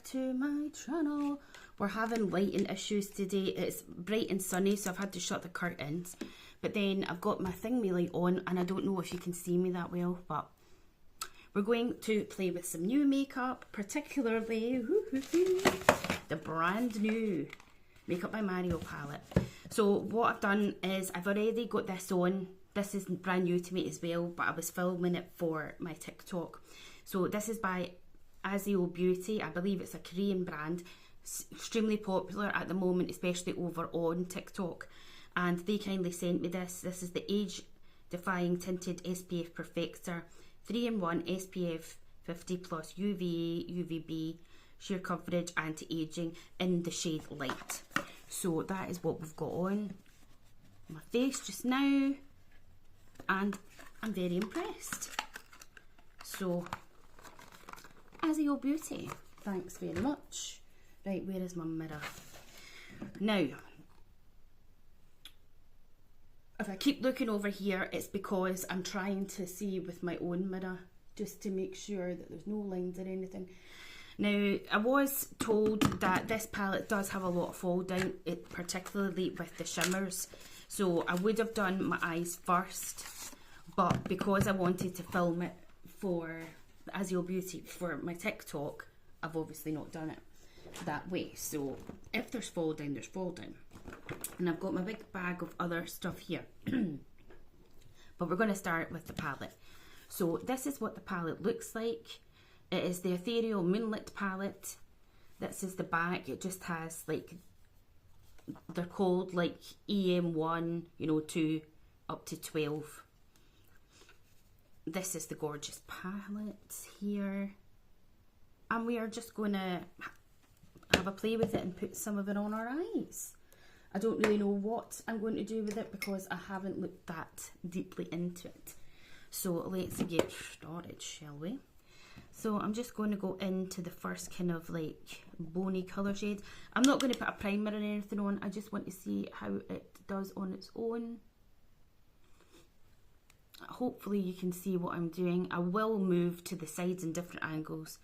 back to my channel. We're having lighting issues today. It's bright and sunny, so I've had to shut the curtains. But then I've got my thingy light on, and I don't know if you can see me that well, but we're going to play with some new makeup, particularly the brand new Makeup by Mario palette. So what I've done is I've already got this on. This is brand new to me as well, but I was filming it for my TikTok. So this is by Azio Beauty. I believe it's a Korean brand. It's extremely popular at the moment, especially over on TikTok. And they kindly sent me this. This is the Age Defying Tinted SPF Perfector 3-in-1 SPF 50 plus UVA, UVB, sheer coverage, anti-aging in the shade Light. So that is what we've got on my face just now, and I'm very impressed. So Azio Beauty, thanks very much. Right, where is my mirror? Now, if I keep looking over here, it's because I'm trying to see with my own mirror, just to make sure that there's no lines or anything. Now, I was told that this palette does have a lot of fall down, particularly with the shimmers. So I would have done my eyes first, but because I wanted to film it for Azio Beauty for my TikTok, I've obviously not done it that way. So if there's fall down, there's fall down. And I've got my big bag of other stuff here. But we're going to start with the palette. So this is what the palette looks like. It is the Ethereal Moonlit palette. This is the back. It just has like, they're called like EM1, you know, 2 up to 12. This is the gorgeous palette here. And we are just going to have a play with it and put some of it on our eyes. I don't really know what I'm going to do with it because I haven't looked that deeply into it. So let's get started, shall we? So I'm just going to go into the first kind of like bony colour shade. I'm not going to put a primer or anything on. I just want to see how it does on its own. Hopefully you can see what I'm doing. I will move to the sides in different angles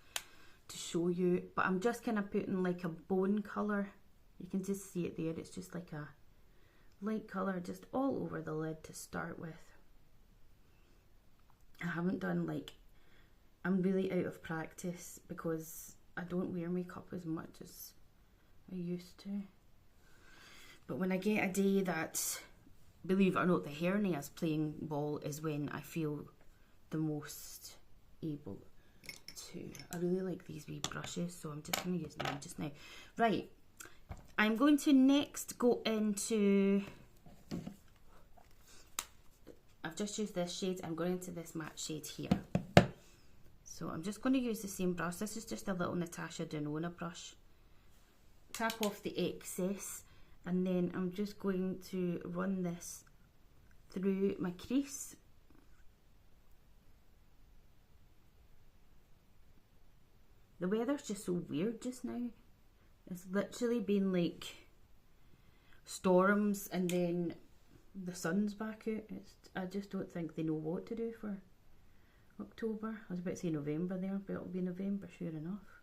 to show you. But I'm just kind of putting like a bone colour. You can just see it there. It's just like a light colour just all over the lid to start with. I haven't done like, I'm really out of practice because I don't wear makeup as much as I used to. But when I get a day that, believe it or not, the hernia is playing ball is when I feel the most able to. I really like these wee brushes, so I'm just going to use them just now. Right, I'm going to next go into, I've just used this shade, I'm going into this matte shade here. So I'm just going to use the same brush. This is just a little Natasha Denona brush. Tap off the excess, and then I'm just going to run this through my crease. The weather's just so weird just now. It's literally been like storms and then the sun's back out. I just don't think they know what to do for October. I was about to say November there, but it'll be November sure enough.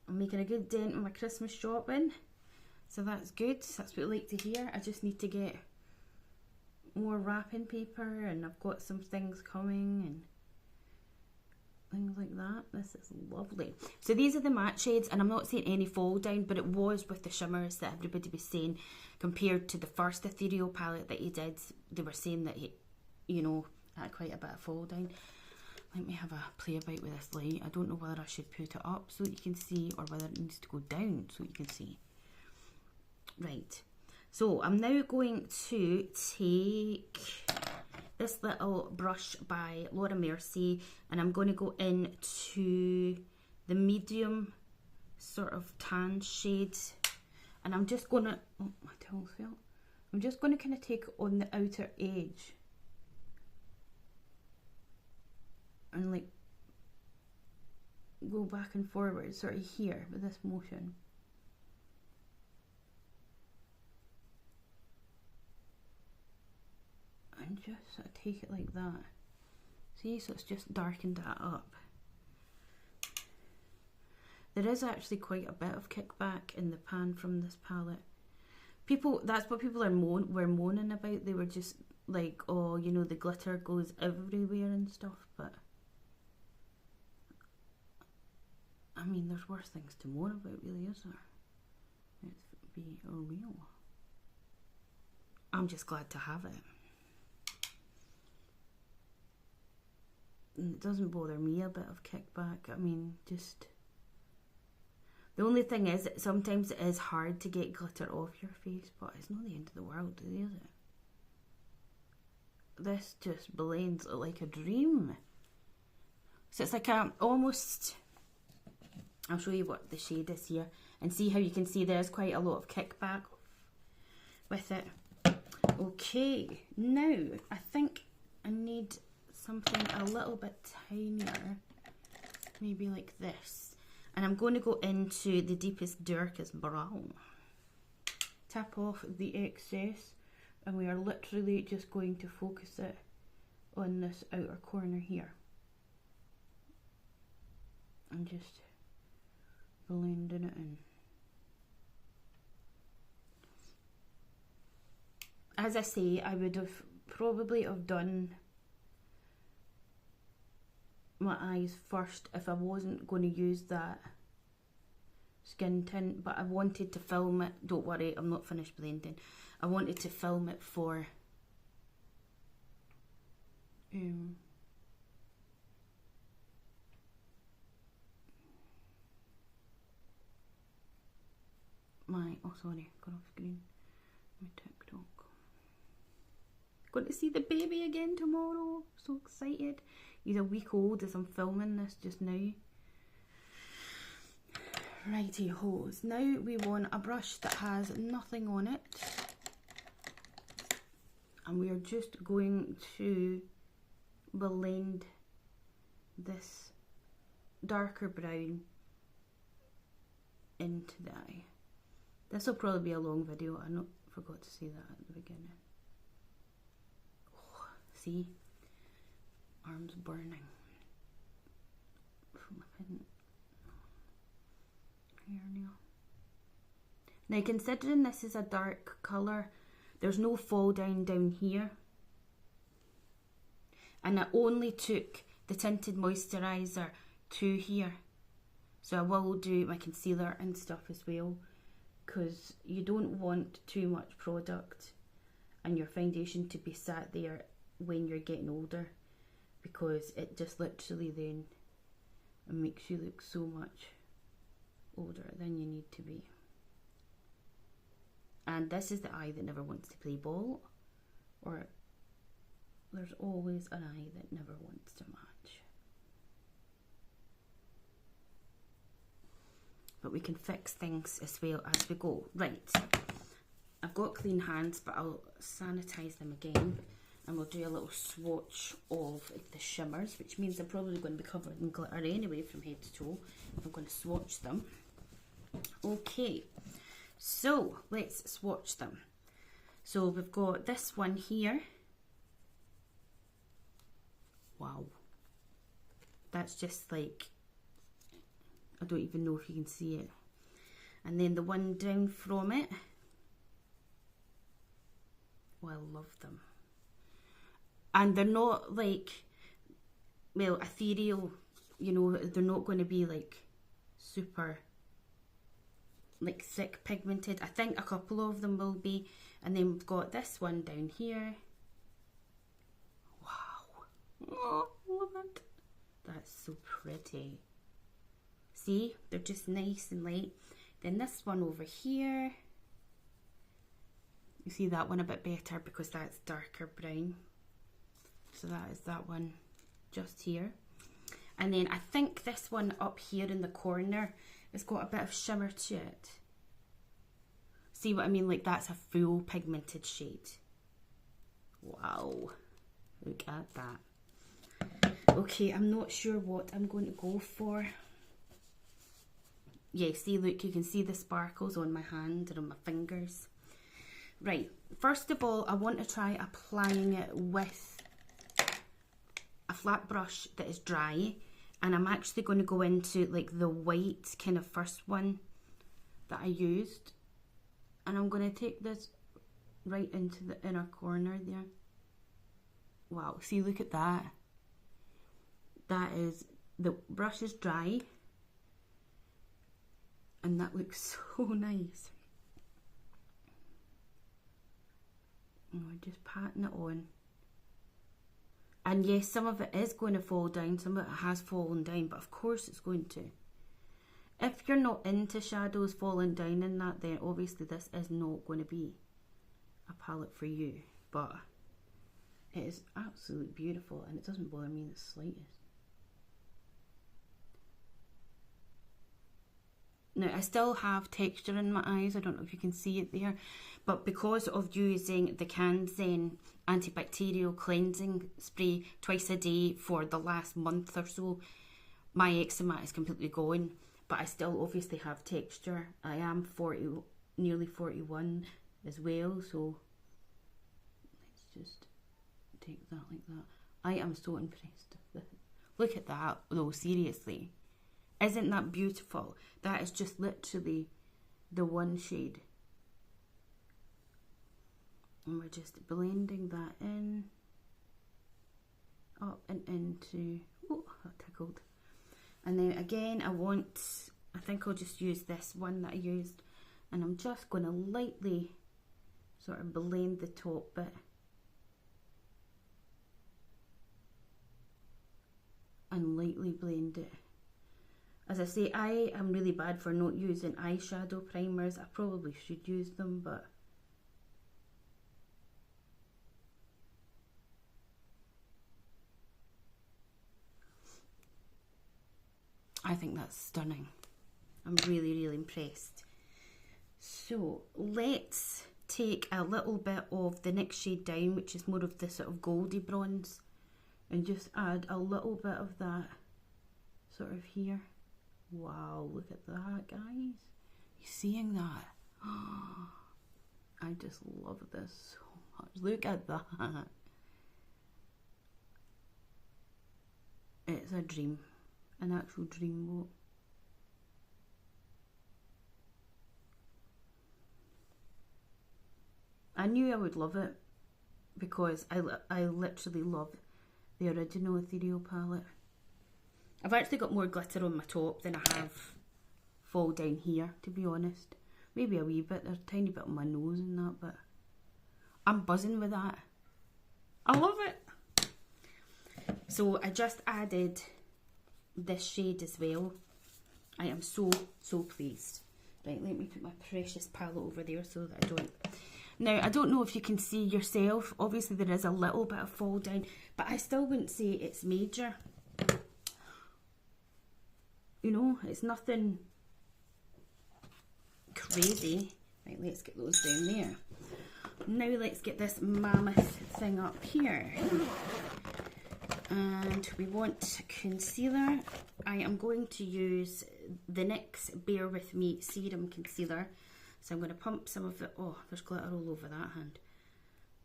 I'm making a good dent in my Christmas shopping, so that's good. That's what I like to hear. I just need to get more wrapping paper, and I've got some things coming and things like that. This is lovely. So these are the matte shades, and I'm not seeing any fall down, but it was with the shimmers that everybody was saying compared to the first Ethereal palette that he did. They were saying that he, you know, had quite a bit of fall down. Let me have a play about with this light. I don't know whether I should put it up so that you can see or whether it needs to go down so you can see. Right, so I'm now going to take this little brush by Laura Mercier, and I'm going to go into the medium sort of tan shade, and I'm just going to, oh my towel fell, I'm just going to kind of take on the outer edge and like go back and forward sort of here with this motion. And just sort of take it like that. See, so it's just darkened that up. There is actually quite a bit of kickback in the pan from this palette. People, that's what people were moaning about. They were just like, oh, you know, the glitter goes everywhere and stuff, but I mean, there's worse things to moan about, really, is there? Let's be real. I'm just glad to have it. And it doesn't bother me a bit of kickback. I mean, just... The only thing is that sometimes it is hard to get glitter off your face, but it's not the end of the world, is it? This just blends like a dream. So it's like a almost... I'll show you what the shade is here and see how you can see there's quite a lot of kickback with it. Okay, now I think I need something a little bit tinier, maybe like this. And I'm going to go into the deepest, darkest brown. Tap off the excess, and we are literally just going to focus it on this outer corner here. And just blending it in. As I say, I would have probably done my eyes first if I wasn't going to use that skin tint, but I wanted to film it. Don't worry, I'm not finished blending. I wanted to film it for my, oh sorry, got off screen, my TikTok. Going to see the baby again tomorrow, so excited. He's a week old as I'm filming this just now. Righty hos. Now we want a brush that has nothing on it. And we are just going to blend this darker brown into the eye. This will probably be a long video. I forgot to say that at the beginning. Oh, see? Arms burning. Flipping hair nail. Now, considering this is a dark colour, there's no fall down here. And I only took the tinted moisturiser to here. So I will do my concealer and stuff as well, because you don't want too much product and your foundation to be sat there when you're getting older, because it just literally then makes you look so much older than you need to be. And this is the eye that never wants to play ball, or there's always an eye that never wants to match. But we can fix things as well as we go. Right, I've got clean hands, but I'll sanitize them again, and we'll do a little swatch of the shimmers, which means I'm probably going to be covered in glitter anyway from head to toe if I'm going to swatch them. Okay, so let's swatch them. So we've got this one here. Wow, that's just like, I don't even know if you can see it. And then the one down from it. Oh, I love them. And they're not like, well, ethereal, you know, they're not going to be like super like thick pigmented. I think a couple of them will be. And then we've got this one down here. Wow. Oh, love it. That's so pretty. See, they're just nice and light. Then this one over here. You see that one a bit better because that's darker brown. So that is that one just here. And then I think this one up here in the corner has got a bit of shimmer to it. See what I mean? Like that's a full pigmented shade. Wow. Look at that. Okay, I'm not sure what I'm going to go for. Yeah, see, look, you can see the sparkles on my hand and on my fingers. Right, first of all, I want to try applying it with a flat brush that is dry, And I'm actually going to go into like the white kind of first one that I used. And I'm going to take this right into the inner corner there. Wow, see, look at that. That is, the brush is dry. And that looks so nice. And we're just patting it on. And yes, some of it is going to fall down. Some of it has fallen down, but of course it's going to. If you're not into shadows falling down in that, then obviously this is not going to be a palette for you. But it is absolutely beautiful and it doesn't bother me in the slightest. Now, I still have texture in my eyes. I don't know if you can see it there. But because of using the Kanzen antibacterial cleansing spray twice a day for the last month or so, my eczema is completely gone. But I still obviously have texture. I am 40, nearly 41 as well. So let's just take that like that. I am so impressed. Look at that though, seriously. Isn't that beautiful? That is just literally the one shade. And we're just blending that in. Up and into, oh, that tickled. And then again, I think I'll just use this one that I used. And I'm just going to lightly sort of blend the top bit. And lightly blend it. As I say, I am really bad for not using eyeshadow primers. I probably should use them, but I think that's stunning. I'm really, really impressed. So let's take a little bit of the next shade down, which is more of the sort of goldy bronze, and just add a little bit of that sort of here. Wow, look at that, guys. You seeing that? Oh, I just love this so much. Look at that. It's a dream. An actual dreamboat. I knew I would love it because I literally love the original Ethereal palette. I've actually got more glitter on my top than I have fall down here, to be honest. Maybe a wee bit, there's a tiny bit on my nose and that, but I'm buzzing with that. I love it. So I just added this shade as well. I am so, so pleased. Right, let me put my precious palette over there so that I don't... Now, I don't know if you can see yourself. Obviously, there is a little bit of fall down, but I still wouldn't say it's major. You know, it's nothing crazy. Right, let's get those down there. Now let's get this mammoth thing up here. And we want concealer. I am going to use the NYX Bare With Me Serum Concealer. So I'm going to pump some of it. Oh, there's glitter all over that hand.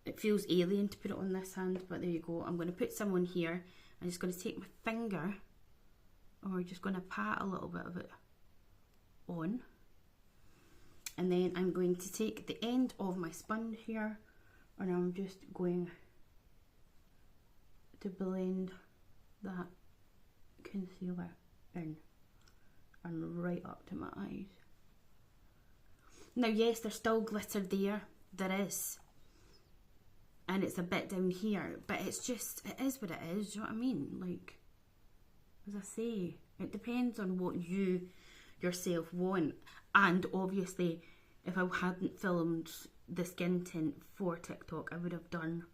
It feels alien to put it on this hand, but there you go. I'm going to put some on here. I'm just going to take my finger, or just going to pat a little bit of it on. And then I'm going to take the end of my sponge here, and I'm just going to blend that concealer in and right up to my eyes. Now yes, there's still glitter there, there is, and it's a bit down here, but it's just, it is what it is, do you know what I mean? Like, as I say, it depends on what you yourself want. And obviously, if I hadn't filmed the skin tint for TikTok, I would have done,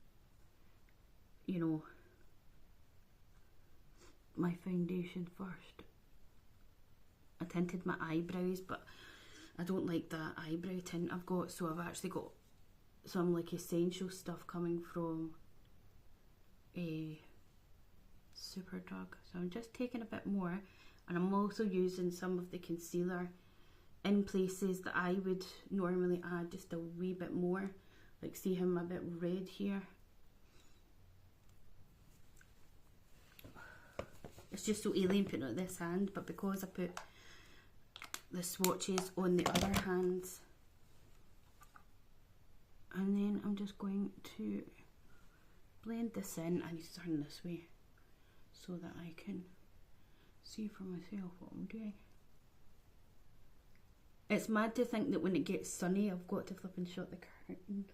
you know, my foundation first. I tinted my eyebrows, but I don't like that eyebrow tint I've got, so I've actually got some like essential stuff coming from a Superdrug. So I'm just taking a bit more, and I'm also using some of the concealer in places that I would normally add just a wee bit more. Like, see how I'm a bit red here? It's just so alien putting it on this hand, but because I put the swatches on the other hands, and then I'm just going to blend this in. I need to turn this way so that I can see for myself what I'm doing. It's mad to think that when it gets sunny, I've got to flip and shut the curtain.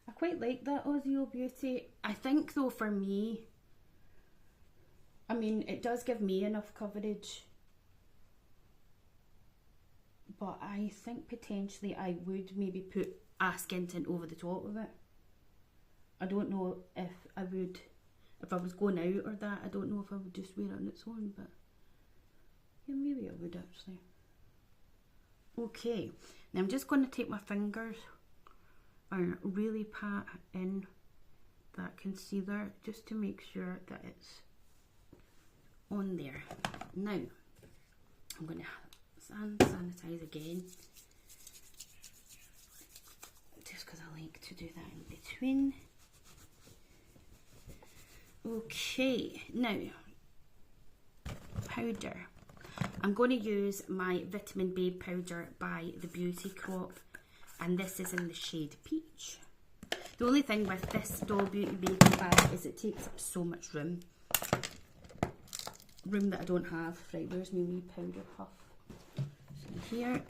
I quite like that Aussie Beauty. I think though for me, I mean, it does give me enough coverage, but I think potentially I would maybe put a skin tint over the top of it. I don't know if I would, if I was going out or that, I don't know if I would just wear it on its own, but yeah, maybe I would actually. Okay, now I'm just going to take my fingers and really pat in that concealer just to make sure that it's on there. Now, I'm going to sanitize again, just because I like to do that in between. Okay, now, powder. I'm going to use my Vitamin Babe powder by the Beauty Co-op, and this is in the shade Peach. The only thing with this Doll Beauty Babe bag is it takes up so much room that I don't have. Right, where's my wee powder puff? So here,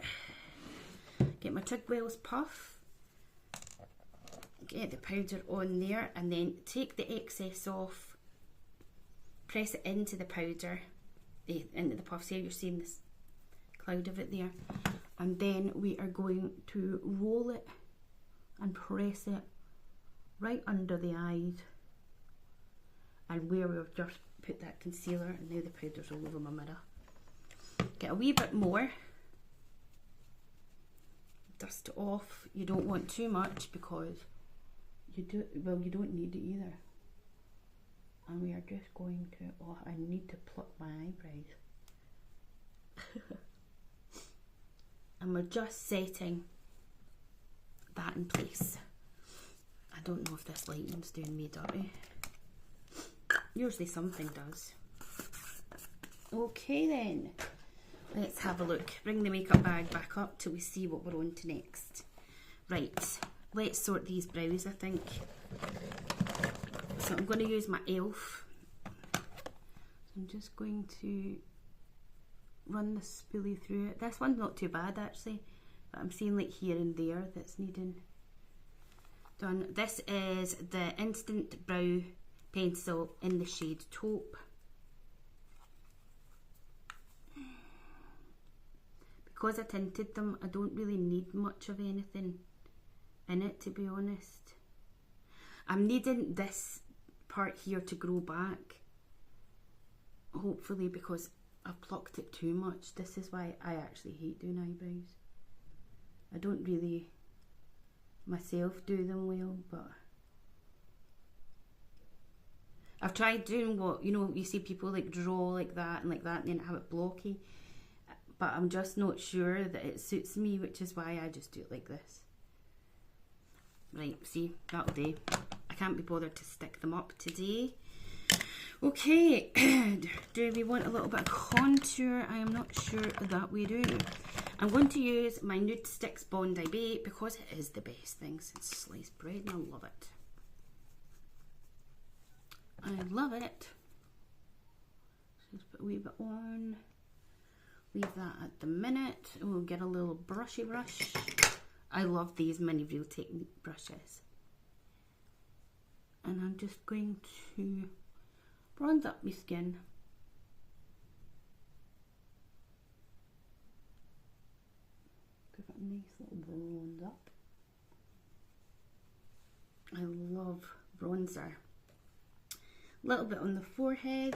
get my Tugwell's puff, get the powder on there, and then take the excess off, press it into the powder, into the puff. See how you're seeing this cloud of it there, and then we are going to roll it and press it right under the eyes and where we've just put that concealer, and now the powder's all over my mirror. Get a wee bit more, dust it off. You don't want too much because you don't need it either. And we are just going to, oh, I need to pluck my eyebrows. And we're just setting that in place. I don't know if this lighting's doing me dirty. Usually something does. Okay then, let's have a look. Bring the makeup bag back up till we see what we're on to next. Right, let's sort these brows, I think. So I'm going to use my e.l.f. I'm just going to run the spoolie through it. This one's not too bad actually, but I'm seeing like here and there that's needing done. This is the Instant Brow Pencil in the shade Taupe. Because I tinted them, I don't really need much of anything in it, to be honest. I'm needing this part here to grow back, hopefully, because I've plucked it too much. This is why I actually hate doing eyebrows. I don't really myself do them well, but I've tried doing what, you know, you see people like draw like that and then have it blocky, but I'm just not sure that it suits me, which is why I just do it like this. Right, see, that'll do. I can't be bothered to stick them up today. Okay, do we want a little bit of contour? I am not sure that we do. I'm going to use my Nudestix Bondi Bay because it is the best thing since sliced bread, and I love it. I love it. Just put a wee bit on. Leave that at the minute. We'll get a little brushy brush. I love these mini Real Technique brushes. And I'm just going to bronze up my skin. Give it a nice little bronze up. I love bronzer. A little bit on the forehead,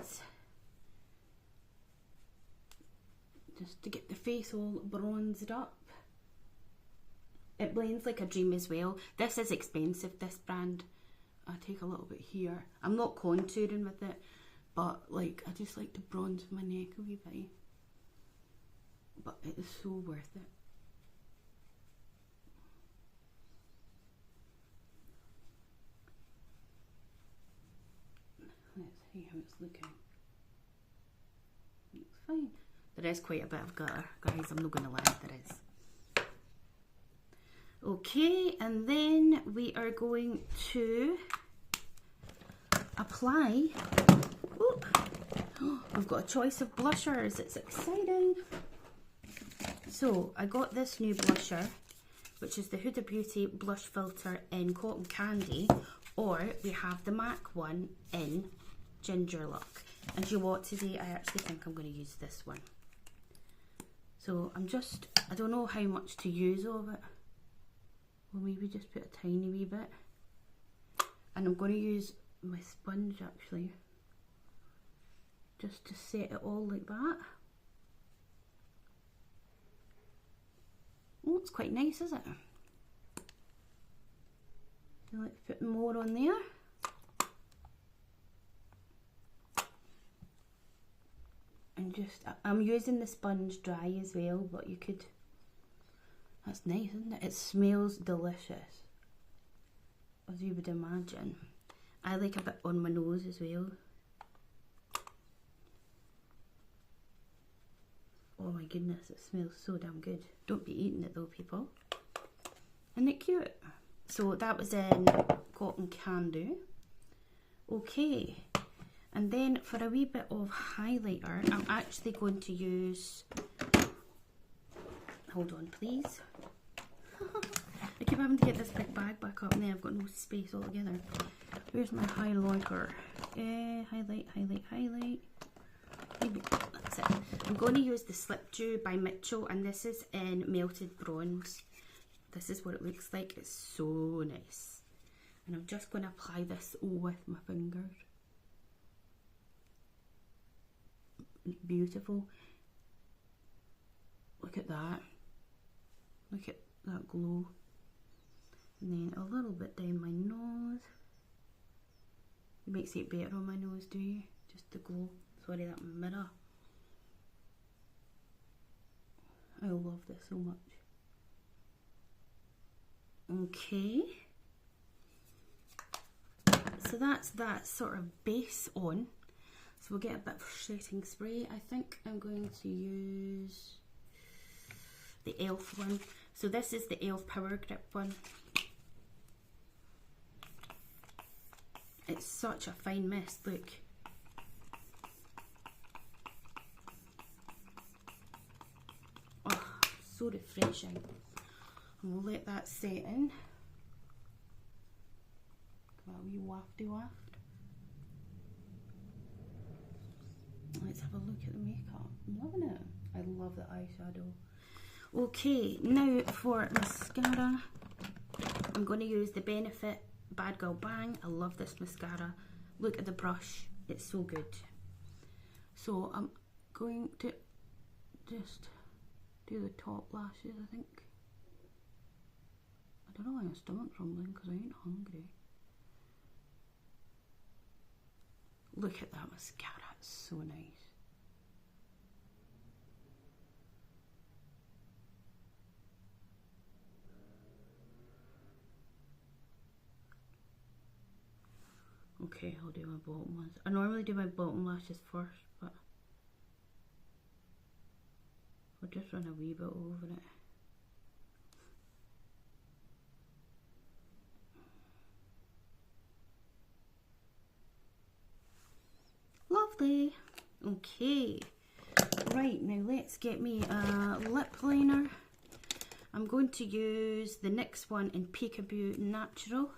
just to get the face all bronzed up. It blends like a dream as well. This is expensive, this brand. I take a little bit here. I'm not contouring with it, but like I just like to bronze my neck a wee bit. But it is so worth it. See how it's looking. Looks fine. There is quite a bit of glitter, guys, I'm not going to lie, there is. Okay, and then we are going to apply. Oh, we've got a choice of blushers, it's exciting. So I got this new blusher, which is the Huda Beauty blush filter in Cotton Candy, or we have the MAC one in Ginger Look. And you know what, today I actually think I'm going to use this one. So I don't know how much to use of it. We'll maybe just put a tiny wee bit. And I'm going to use my sponge actually, just to set it all like that. Oh, it's quite nice, is it? I like to put more on there. And just, I'm using the sponge dry as well, but you could, that's nice, isn't it? It smells delicious, as you would imagine. I like a bit on my nose as well. Oh my goodness, it smells so damn good. Don't be eating it though, people. Isn't it cute? So that was in Cotton Candy. Okay, and then for a wee bit of highlighter, I'm actually going to use, hold on please. I keep having to get this big bag back up and then I've got no space altogether. Where's my highlighter? Highlight. Maybe that's it. I'm going to use the Slip Dew by Mitchell, and this is in Melted Bronze. This is what it looks like. It's so nice. And I'm just going to apply this with my fingers. It's beautiful. Look at that. Look at that glow. And then a little bit down my nose. It makes it better on my nose, do you? Just the glow. Sorry, that mirror. I love this so much. Okay. So that's that sort of base on. So we'll get a bit of setting spray. I think I'm going to use the e.l.f. one. So this is the e.l.f. Power Grip one. It's such a fine mist, look. Oh, so refreshing. And we'll let that set in. Got a wee wafty waft. Let's have a look at the makeup. I'm loving it. I love the eyeshadow. Okay, now for mascara, I'm going to use the Benefit Bad Girl Bang. I love this mascara. Look at the brush, it's so good. So I'm going to just do the top lashes, I think. I don't know why my stomach's rumbling because I ain't hungry. Look at that mascara, it's so nice. Okay, I'll do my bottom ones. I normally do my bottom lashes first, but I'll just run a wee bit over it. Lovely. Okay. Right, now let's get me a lip liner. I'm going to use the NYX one in Peekaboo Natural.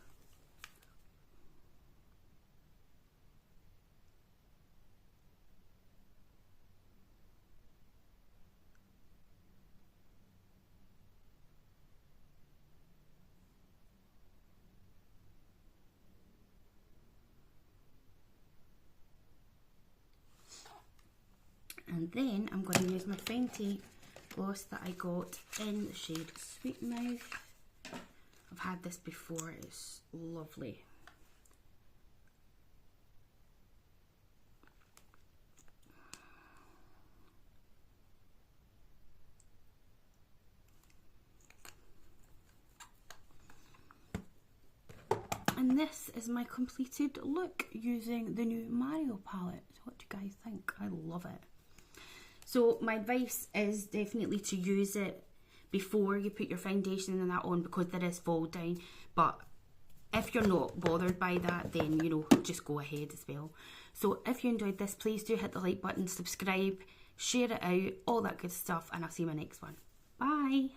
And then I'm going to use my Fenty gloss that I got in the shade Sweet Mouth. I've had this before, it's lovely. And And this is my completed look using the new Mario palette. So what do you guys think? I love it. So my advice is definitely to use it before you put your foundation and that on, because there is fall down. But if you're not bothered by that, then, you know, just go ahead as well. So if you enjoyed this, please do hit the like button, subscribe, share it out, all that good stuff, and I'll see you in my next one. Bye!